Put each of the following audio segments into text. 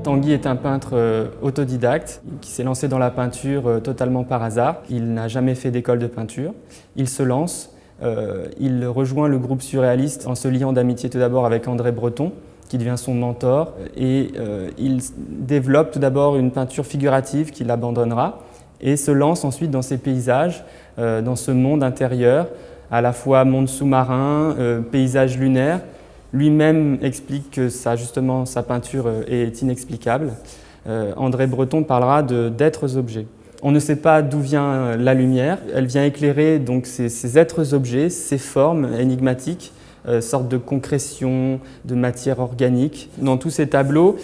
Tanguy est un peintre autodidacte qui s'est lancé dans la peinture totalement par hasard. Il n'a jamais fait d'école de peinture. Il se lance, il rejoint le groupe surréaliste en se liant d'amitié tout d'abord avec André Breton, qui devient son mentor, et il développe tout d'abord une peinture figurative qu'il abandonnera et se lance ensuite dans ses paysages, dans ce monde intérieur, à la fois monde sous-marin, paysage lunaire. Lui-même explique que sa peinture est inexplicable. André Breton parlera d'êtres objets. On ne sait pas d'où vient la lumière, elle vient éclairer donc ces êtres objets, ces formes énigmatiques, sorte de concrétion, de matière organique. Dans tous ces tableaux,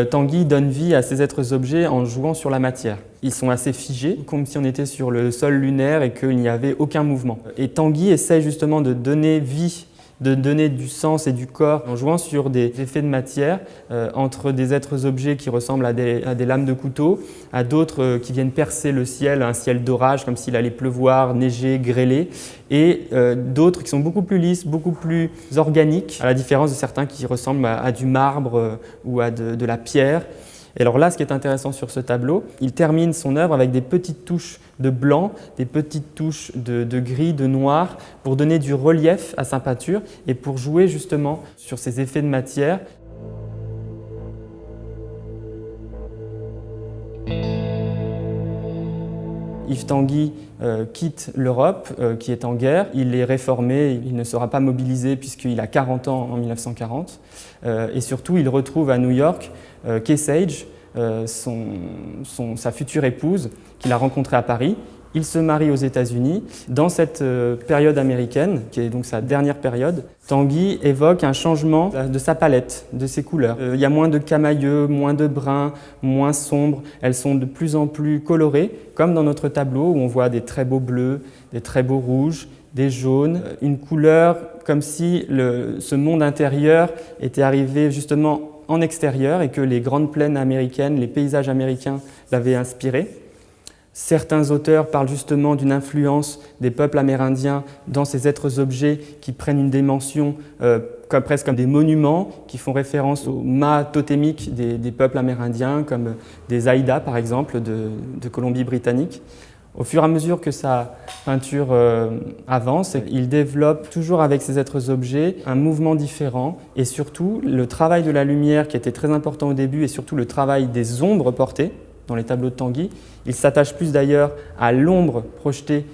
Tanguy donne vie à ces êtres objets en jouant sur la matière. Ils sont assez figés, comme si on était sur le sol lunaire et qu'il n'y avait aucun mouvement. Et Tanguy essaie justement de donner vie, de donner du sens et du corps en jouant sur des effets de matière entre des êtres objets qui ressemblent à des lames de couteau, à d'autres qui viennent percer le ciel, un ciel d'orage comme s'il allait pleuvoir, neiger, grêler, et d'autres qui sont beaucoup plus lisses, beaucoup plus organiques, à la différence de certains qui ressemblent à du marbre ou à de la pierre. Et alors là, ce qui est intéressant sur ce tableau, il termine son œuvre avec des petites touches de blanc, des petites touches de gris, de noir, pour donner du relief à sa peinture et pour jouer justement sur ces effets de matière. Yves Tanguy quitte l'Europe, qui est en guerre. Il est réformé, il ne sera pas mobilisé puisqu'il a 40 ans en 1940. Et surtout, il retrouve à New York Kay Sage, sa future épouse, qu'il a rencontrée à Paris. Il se marie aux États-Unis. Dans cette période américaine, qui est donc sa dernière période, Tanguy évoque un changement de sa palette, de ses couleurs. Il y a moins de camailleux, moins de bruns, moins sombres. Elles sont de plus en plus colorées, comme dans notre tableau où on voit des très beaux bleus, des très beaux rouges, des jaunes, une couleur comme si ce monde intérieur était arrivé justement en extérieur et que les grandes plaines américaines, les paysages américains l'avaient inspiré. Certains auteurs parlent justement d'une influence des peuples amérindiens dans ces êtres-objets qui prennent une dimension presque comme des monuments, qui font référence aux mâts totémiques des peuples amérindiens, comme des Aïdas par exemple de Colombie-Britannique. Au fur et à mesure que sa peinture avance, il développe toujours avec ces êtres-objets un mouvement différent et surtout le travail de la lumière qui était très important au début et surtout le travail des ombres portées dans les tableaux de Tanguy. Il s'attache plus d'ailleurs à l'ombre projetée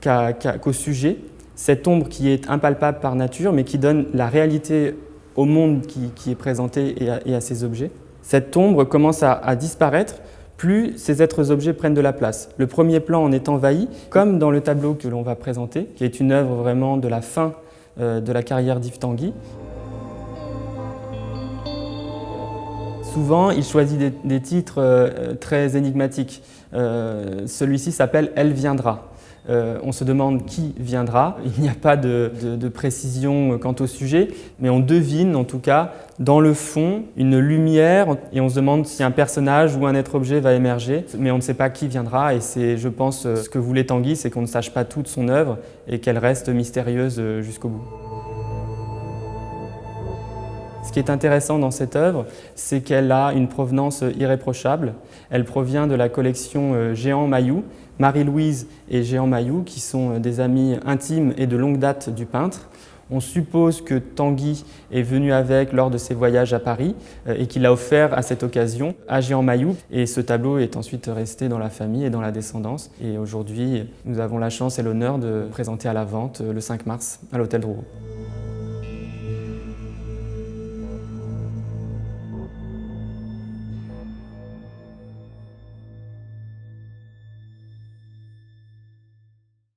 qu'au sujet, cette ombre qui est impalpable par nature mais qui donne la réalité au monde qui est présenté et à ces objets. Cette ombre commence à disparaître plus ces êtres-objets prennent de la place. Le premier plan en est envahi, comme dans le tableau que l'on va présenter, qui est une œuvre vraiment de la fin de la carrière d'Yves Tanguy. Souvent, il choisit des titres très énigmatiques. Celui-ci s'appelle « Elle viendra ». On se demande qui viendra. Il n'y a pas de précision quant au sujet, mais on devine en tout cas dans le fond une lumière et on se demande si un personnage ou un être-objet va émerger, mais on ne sait pas qui viendra et c'est, je pense, ce que voulait Tanguy, c'est qu'on ne sache pas toute son œuvre et qu'elle reste mystérieuse jusqu'au bout. Ce qui est intéressant dans cette œuvre, c'est qu'elle a une provenance irréprochable. Elle provient de la collection Jehan Mayou, Marie-Louise et Jehan Mayou, qui sont des amis intimes et de longue date du peintre. On suppose que Tanguy est venu avec lors de ses voyages à Paris et qu'il l'a offert à cette occasion à Jehan Mayou. Et ce tableau est ensuite resté dans la famille et dans la descendance. Et aujourd'hui, nous avons la chance et l'honneur de le présenter à la vente le 5 mars à l'Hôtel Drouot.